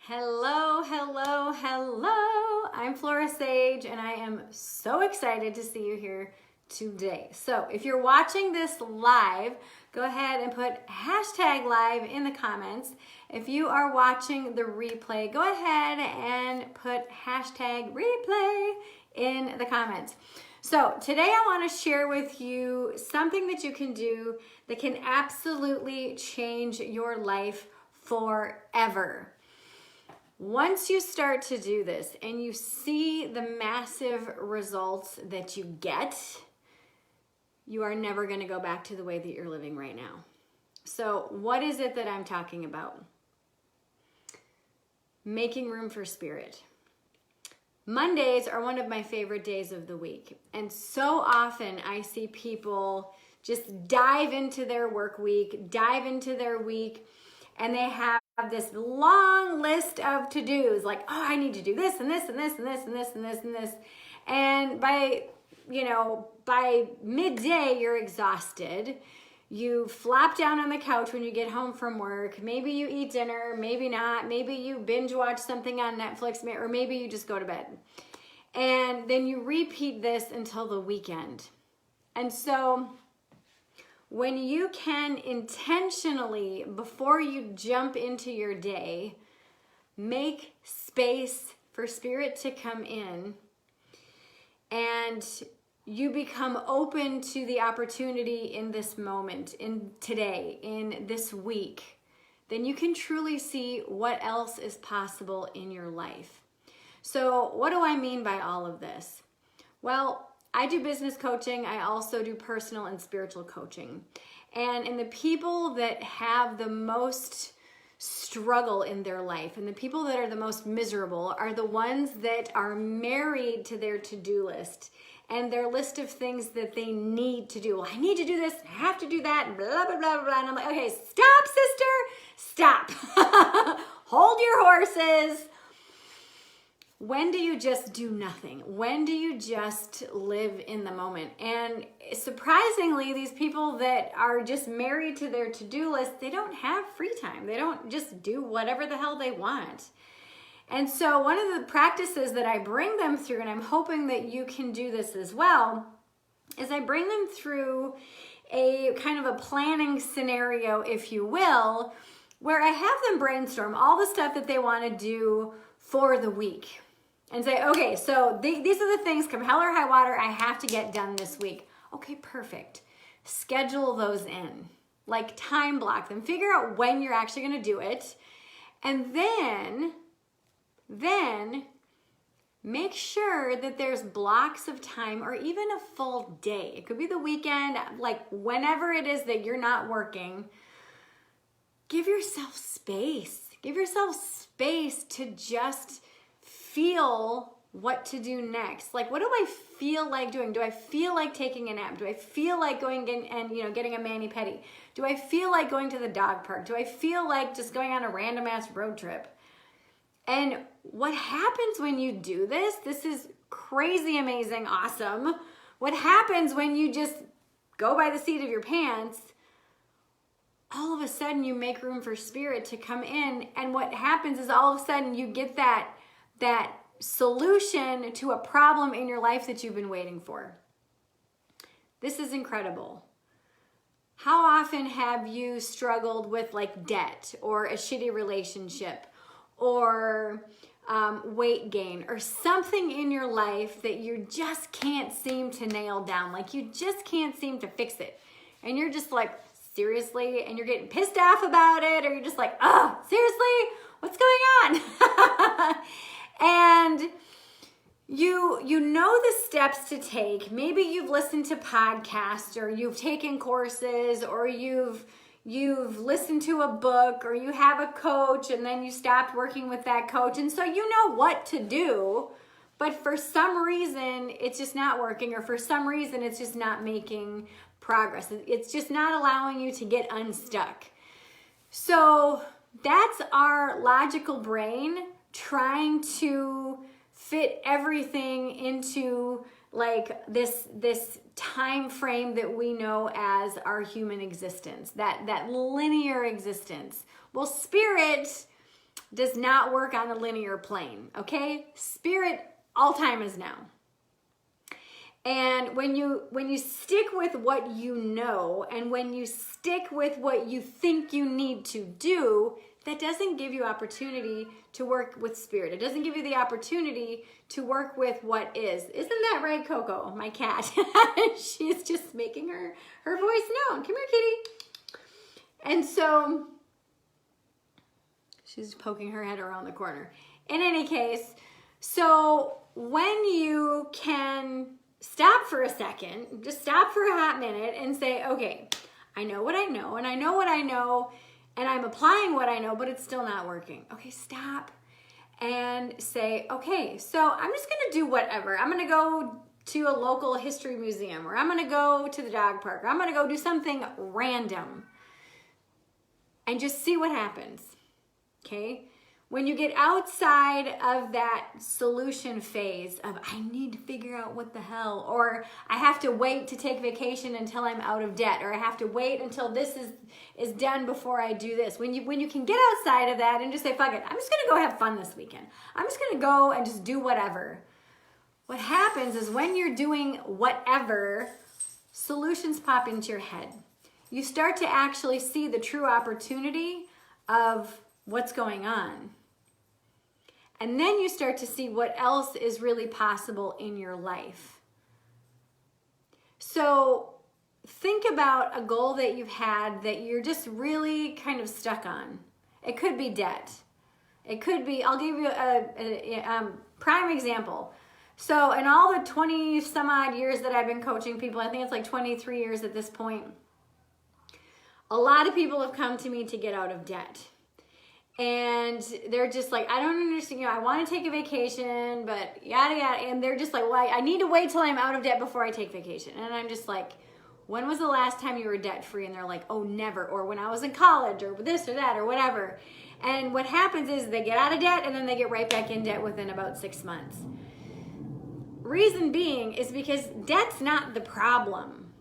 Hello, hello, hello. I'm Flora Sage and I am so excited to see you here today. So if you're watching this live, go ahead and put hashtag live in the comments. If you are watching the replay, go ahead and put hashtag replay in the comments. So today I want to share with you something that you can do that can absolutely change your life forever. Once you start to do this and you see the massive results that you get, you are never going to go back to the way that you're living right now. So what is it that I'm talking about? Making room for spirit. Mondays are one of my favorite days of the week. And so often I see people just dive into their work week, dive into their week, and they have this long list of to-dos, like, oh, I need to do this and this and this and this and this and this and this. And by midday, you're exhausted. You flop down on the couch when you get home from work. Maybe you eat dinner, maybe not. Maybe you binge watch something on Netflix, or maybe you just go to bed. And then you repeat this until the weekend. And so when you can intentionally, before you jump into your day, make space for spirit to come in, and you become open to the opportunity in this moment, in today, in this week, then you can truly see what else is possible in your life. So what do I mean by all of this? Well, I do business coaching. I also do personal and spiritual coaching. And in the people that have the most struggle in their life and the people that are the most miserable are the ones that are married to their to-do list and their list of things that they need to do. Well, I need to do this, I have to do that, and blah, blah, blah, blah. And I'm like, okay, stop, sister, stop. Hold your horses. When do you just do nothing? When do you just live in the moment? And surprisingly, these people that are just married to their to-do list, they don't have free time. They don't just do whatever the hell they want. And so one of the practices that I bring them through, and I'm hoping that you can do this as well, is I bring them through a kind of a planning scenario, if you will, where I have them brainstorm all the stuff that they want to do for the week. And say, okay, so these are the things, come hell or high water, I have to get done this week. Okay, perfect. Schedule those in. Like time block them. Figure out when you're actually going to do it. And then make sure that there's blocks of time or even a full day. It could be the weekend, like whenever it is that you're not working. Give yourself space. Give yourself space to just feel what to do next. Like, what do I feel like doing? Do I feel like taking a nap? Do I feel like going and getting a mani-pedi? Do I feel like going to the dog park? Do I feel like just going on a random ass road trip? And what happens when you do this? This is crazy, amazing, awesome. What happens when you just go by the seat of your pants? All of a sudden you make room for spirit to come in, and what happens is all of a sudden you get that solution to a problem in your life that you've been waiting for. This is incredible. How often have you struggled with like debt or a shitty relationship or weight gain or something in your life that you just can't seem to nail down? Like you just can't seem to fix it. And you're just like, seriously? And you're getting pissed off about it, or you're just like, oh, seriously? What's going on? And you know the steps to take. Maybe you've listened to podcasts, or you've taken courses, or you've listened to a book, or you have a coach and then you stopped working with that coach. And so you know what to do, but for some reason it's just not working, or for some reason it's just not making progress. It's just not allowing you to get unstuck. So that's our logical brain trying to fit everything into like this time frame that we know as our human existence, that linear existence. Well, spirit does not work on a linear plane, okay? Spirit, all time is now. And when you stick with what you know, and when you stick with what you think you need to do, that doesn't give you opportunity to work with spirit. It doesn't give you the opportunity to work with what is. Isn't that right, Coco, my cat? She's just making her voice known. Come here, kitty. And so she's poking her head around the corner. In any case, so when you can stop for a second, just stop for a hot minute and say, okay, I know what I know, and I know what I know, and I'm applying what I know, but it's still not working. Okay, stop and say, okay, so I'm just gonna do whatever. I'm gonna go to a local history museum, or I'm gonna go to the dog park, or I'm gonna go do something random and just see what happens, okay? When you get outside of that solution phase of I need to figure out what the hell, or I have to wait to take vacation until I'm out of debt, or I have to wait until this is done before I do this. When you can get outside of that and just say, fuck it, I'm just gonna go have fun this weekend. I'm just gonna go and just do whatever. What happens is when you're doing whatever, solutions pop into your head. You start to actually see the true opportunity of what's going on. And then you start to see what else is really possible in your life. So think about a goal that you've had that you're just really kind of stuck on. It could be debt. It could be, I'll give you a prime example. So in all the 20 some odd years that I've been coaching people, I think it's like 23 years at this point, a lot of people have come to me to get out of debt. And they're just like, I don't understand, I want to take a vacation, but yada yada. And they're just like, well, I need to wait till I'm out of debt before I take vacation. And I'm just like, when was the last time you were debt free? And they're like, oh, never. Or when I was in college, or this or that, or whatever. And what happens is they get out of debt and then they get right back in debt within about 6 months. Reason being is because debt's not the problem.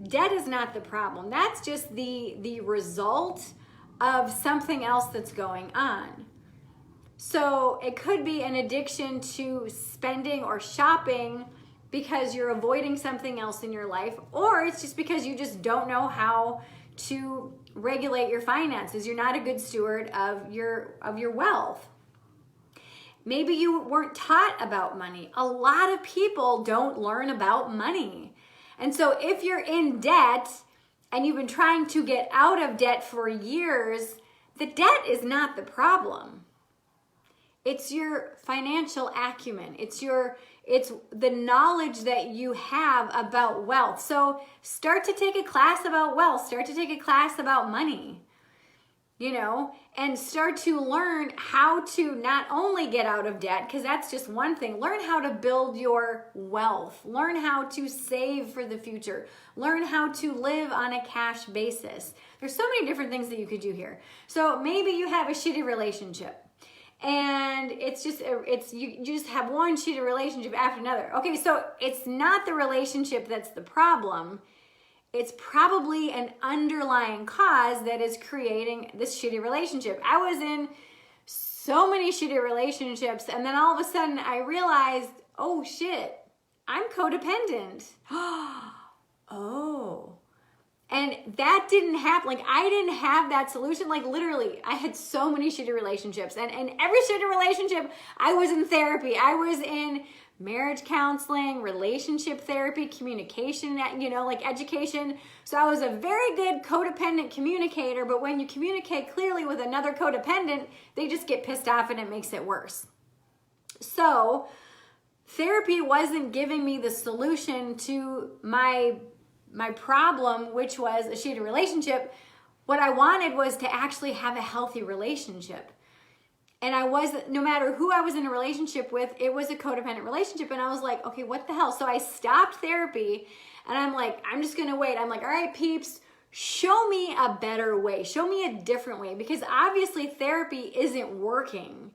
Debt is not the problem. That's just the result of something else that's going on. So it could be an addiction to spending or shopping because you're avoiding something else in your life, or it's just because you just don't know how to regulate your finances. You're not a good steward of your wealth. Maybe you weren't taught about money. A lot of people don't learn about money. And so if you're in debt and you've been trying to get out of debt for years, the debt is not the problem. It's your financial acumen. It's the knowledge that you have about wealth. So start to take a class about wealth. Start to take a class about money, and start to learn how to not only get out of debt, because that's just one thing. Learn how to build your wealth. Learn how to save for the future. Learn how to live on a cash basis. There's so many different things that you could do here. So maybe you have a shitty relationship, and you just have one shitty relationship after another. Okay, so it's not the relationship that's the problem. It's probably an underlying cause that is creating this shitty relationship. I was in so many shitty relationships, and then all of a sudden I realized, oh shit, I'm codependent. Oh. And that didn't happen. Like, I didn't have that solution. Like, literally, I had so many shitty relationships. And every shitty relationship, I was in therapy. I was in marriage counseling, relationship therapy, communication, like education. So I was a very good codependent communicator, but when you communicate clearly with another codependent, they just get pissed off and it makes it worse. So therapy wasn't giving me the solution to my problem, which was a shitty relationship. What I wanted was to actually have a healthy relationship. And no matter who I was in a relationship with, it was a codependent relationship. And I was like, okay, what the hell? So I stopped therapy and I'm like, I'm just going to wait. I'm like, all right, peeps, show me a better way. Show me a different way, because obviously therapy isn't working.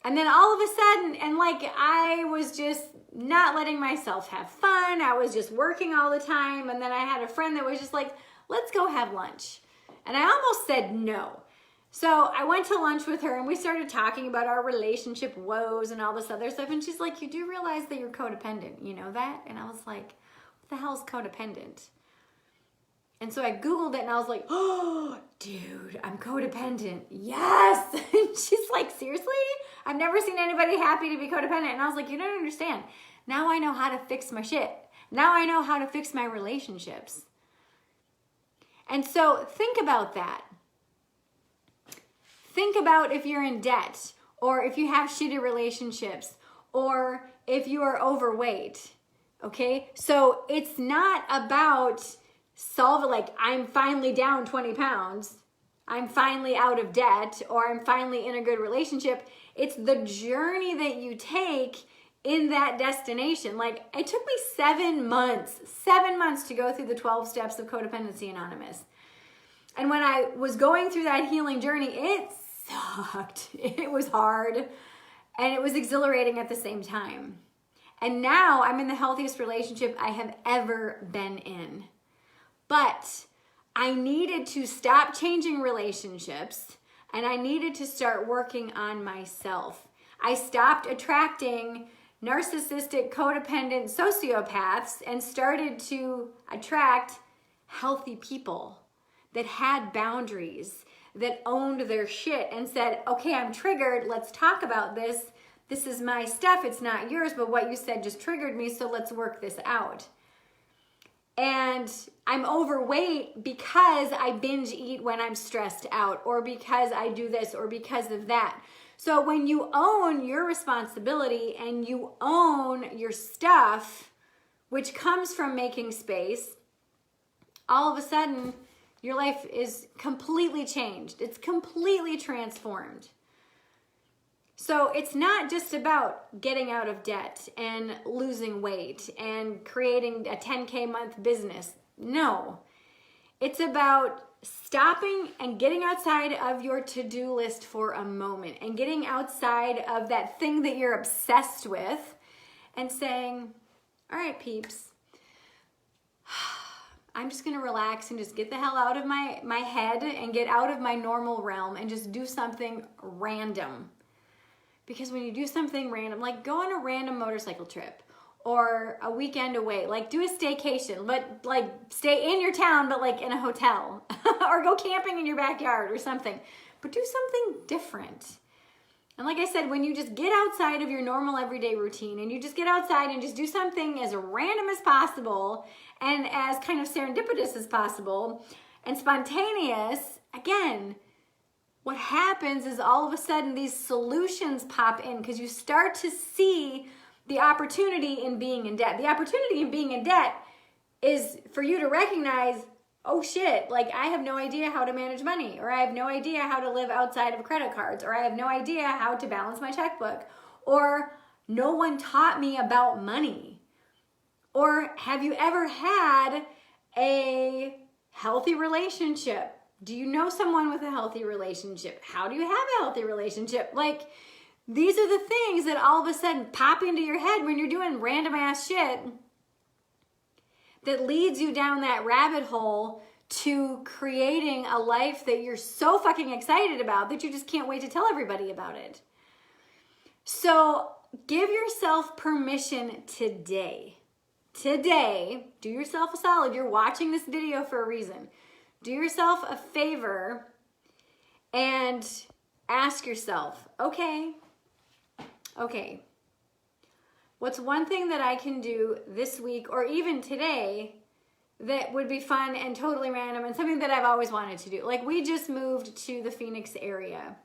And then all of a sudden, and like, I was just not letting myself have fun. I was just working all the time. And then I had a friend that was just like, let's go have lunch. And I almost said no. So I went to lunch with her and we started talking about our relationship woes and all this other stuff. And she's like, you do realize that you're codependent, you know that? And I was like, what the hell is codependent? And so I Googled it and I was like, oh, dude, I'm codependent. Yes. And she's like, seriously? I've never seen anybody happy to be codependent. And I was like, you don't understand. Now I know how to fix my shit. Now I know how to fix my relationships. And so think about that. Think about if you're in debt, or if you have shitty relationships, or if you are overweight, okay? So it's not about solving, like, I'm finally down 20 pounds, I'm finally out of debt, or I'm finally in a good relationship. It's the journey that you take in that destination. Like, it took me 7 months to go through the 12 steps of Codependency Anonymous. And when I was going through that healing journey, it sucked. It was hard and it was exhilarating at the same time. And now I'm in the healthiest relationship I have ever been in. But I needed to stop changing relationships and I needed to start working on myself. I stopped attracting narcissistic, codependent sociopaths and started to attract healthy people that had boundaries, that owned their shit and said, okay, I'm triggered. Let's talk about this. This is my stuff. It's not yours, but what you said just triggered me. So let's work this out. And I'm overweight because I binge eat when I'm stressed out, or because I do this, or because of that. So when you own your responsibility and you own your stuff, which comes from making space, all of a sudden, your life is completely changed. It's completely transformed. So it's not just about getting out of debt and losing weight and creating a 10K month business. No, it's about stopping and getting outside of your to-do list for a moment and getting outside of that thing that you're obsessed with and saying, all right, peeps, I'm just going to relax and just get the hell out of my head and get out of my normal realm and just do something random. Because when you do something random, like go on a random motorcycle trip or a weekend away, like do a staycation, but like stay in your town, but like in a hotel or go camping in your backyard or something, but do something different. And like I said, when you just get outside of your normal everyday routine and you just get outside and just do something as random as possible and as kind of serendipitous as possible and spontaneous, again, what happens is all of a sudden these solutions pop in because you start to see the opportunity in being in debt. The opportunity in being in debt is for you to recognize, oh shit, like I have no idea how to manage money, or I have no idea how to live outside of credit cards, or I have no idea how to balance my checkbook, or no one taught me about money. Or have you ever had a healthy relationship? Do you know someone with a healthy relationship? How do you have a healthy relationship? Like, these are the things that all of a sudden pop into your head when you're doing random ass shit that leads you down that rabbit hole to creating a life that you're so fucking excited about that you just can't wait to tell everybody about it. So give yourself permission today. Today, do yourself a solid. You're watching this video for a reason. Do yourself a favor and ask yourself, okay, what's one thing that I can do this week or even today that would be fun and totally random and something that I've always wanted to do? Like, we just moved to the Phoenix area.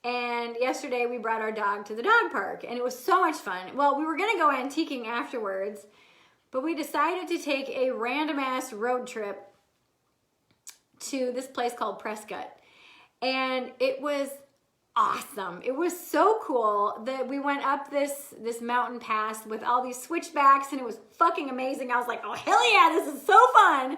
And yesterday we brought our dog to the dog park and it was so much fun. Well, we were going to go antiquing afterwards, but we decided to take a random ass road trip to this place called Prescott. And it was awesome. It was so cool that we went up this mountain pass with all these switchbacks and it was fucking amazing. I was like, oh hell yeah, this is so fun.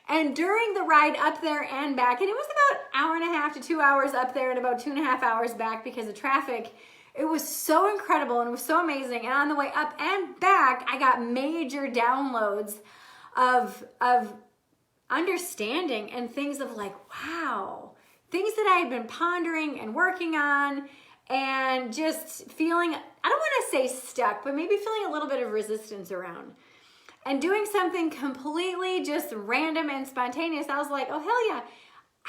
And during the ride up there and back, and it was about an hour and a half to 2 hours up there and about 2.5 hours back because of traffic, it was so incredible and it was so amazing. And on the way up and back, I got major downloads of understanding and things of like, wow, things that I had been pondering and working on and just feeling, I don't want to say stuck, but maybe feeling a little bit of resistance around. And doing something completely just random and spontaneous, I was like, oh, hell yeah.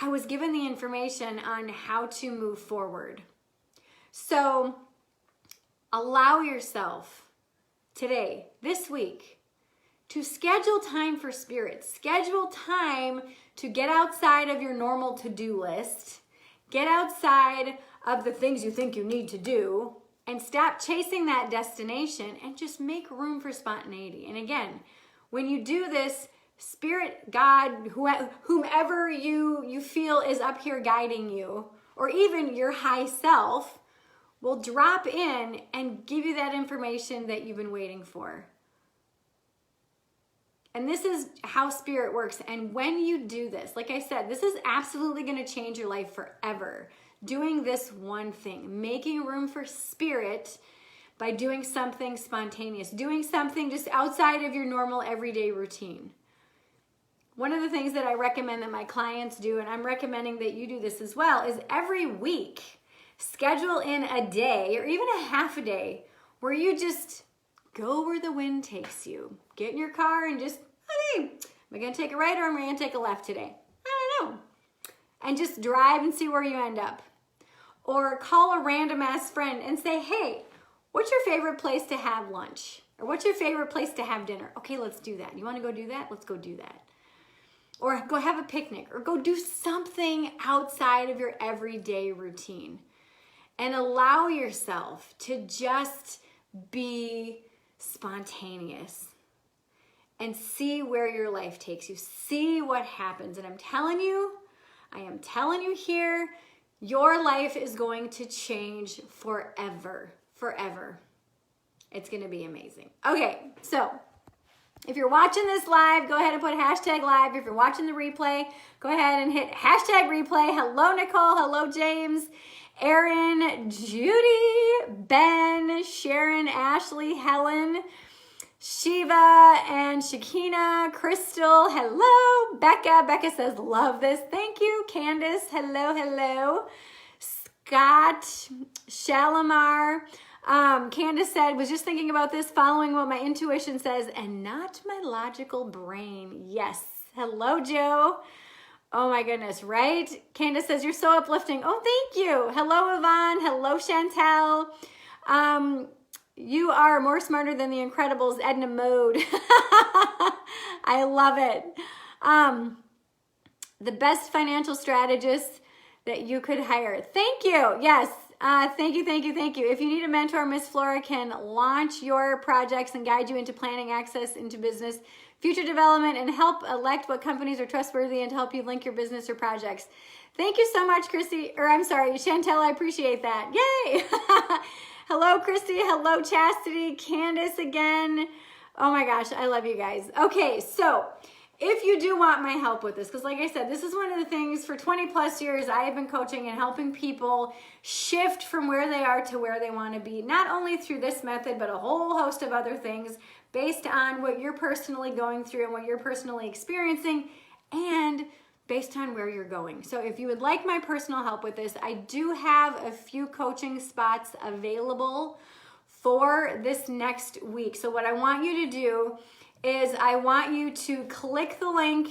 I was given the information on how to move forward. So allow yourself today, this week, to schedule time for spirit. Schedule time to get outside of your normal to-do list. Get outside of the things you think you need to do and stop chasing that destination and just make room for spontaneity. And again, when you do this, Spirit, God, whomever you feel is up here guiding you, or even your high self, will drop in and give you that information that you've been waiting for. And this is how Spirit works. And when you do this, like I said, this is absolutely going to change your life forever. Doing this one thing, making room for Spirit by doing something spontaneous, doing something just outside of your normal everyday routine. One of the things that I recommend that my clients do, and I'm recommending that you do this as well, is every week, schedule in a day or even a half a day where you just go where the wind takes you. Get in your car and just, hey, am I going to take a right or am I going to take a left today? I don't know. And just drive and see where you end up. Or call a random ass friend and say, hey, what's your favorite place to have lunch? Or what's your favorite place to have dinner? Okay, let's do that. You want to go do that? Let's go do that. Or go have a picnic, or go do something outside of your everyday routine. And allow yourself to just be spontaneous and see where your life takes you. See what happens. And I am telling you here, your life is going to change forever, forever. It's going to be amazing. Okay, so if you're watching this live, go ahead and put hashtag live. If you're watching the replay, go ahead and hit hashtag replay. Hello, Nicole. Hello, James. Aaron, Judy, Ben, Sharon, Ashley, Helen, Shiva, and Shakina, Crystal. Hello. Becca. Becca says, love this. Thank you. Candace. Hello, hello. Scott, Shalimar. Candace said, was just thinking about this, following what my intuition says, and not my logical brain. Yes. Hello, Joe. Oh my goodness, right? Candace says, you're so uplifting. Oh, thank you. Hello, Yvonne. Hello, Chantel. You are more smarter than the Incredibles, Edna Mode. I love it. The best financial strategist that you could hire. Thank you. Yes. Thank you. If you need a mentor, Miss Flora can launch your projects and guide you into planning, access into business, future development, and help elect what companies are trustworthy and to help you link your business or projects. Thank you so much, Christy, Chantel, I appreciate that. Yay! Hello, Christy. Hello, Chastity. Candace again. Oh my gosh, I love you guys. Okay, so if you do want my help with this, because like I said, this is one of the things for 20 plus years I have been coaching and helping people shift from where they are to where they want to be, not only through this method, but a whole host of other things based on what you're personally going through and what you're personally experiencing and based on where you're going. So if you would like my personal help with this, I do have a few coaching spots available for this next week. So what I want you to do is I want you to click the link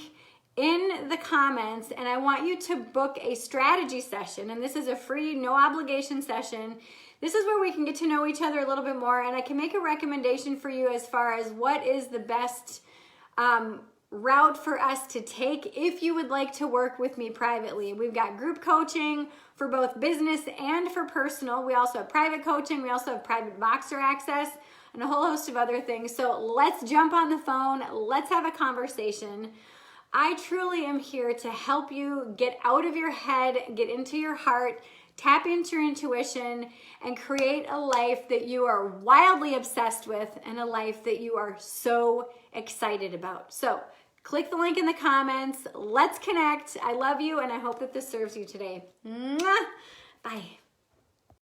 in the comments and I want you to book a strategy session. And this is a free, no obligation session. This is where we can get to know each other a little bit more and I can make a recommendation for you as far as what is the best route for us to take if you would like to work with me privately. We've got group coaching for both business and for personal. We also have private coaching. We also have private Voxer access and a whole host of other things. So let's jump on the phone. Let's have a conversation. I truly am here to help you get out of your head, get into your heart, tap into your intuition, and create a life that you are wildly obsessed with and a life that you are so excited about. So click the link in the comments. Let's connect. I love you and I hope that this serves you today. Mwah! Bye.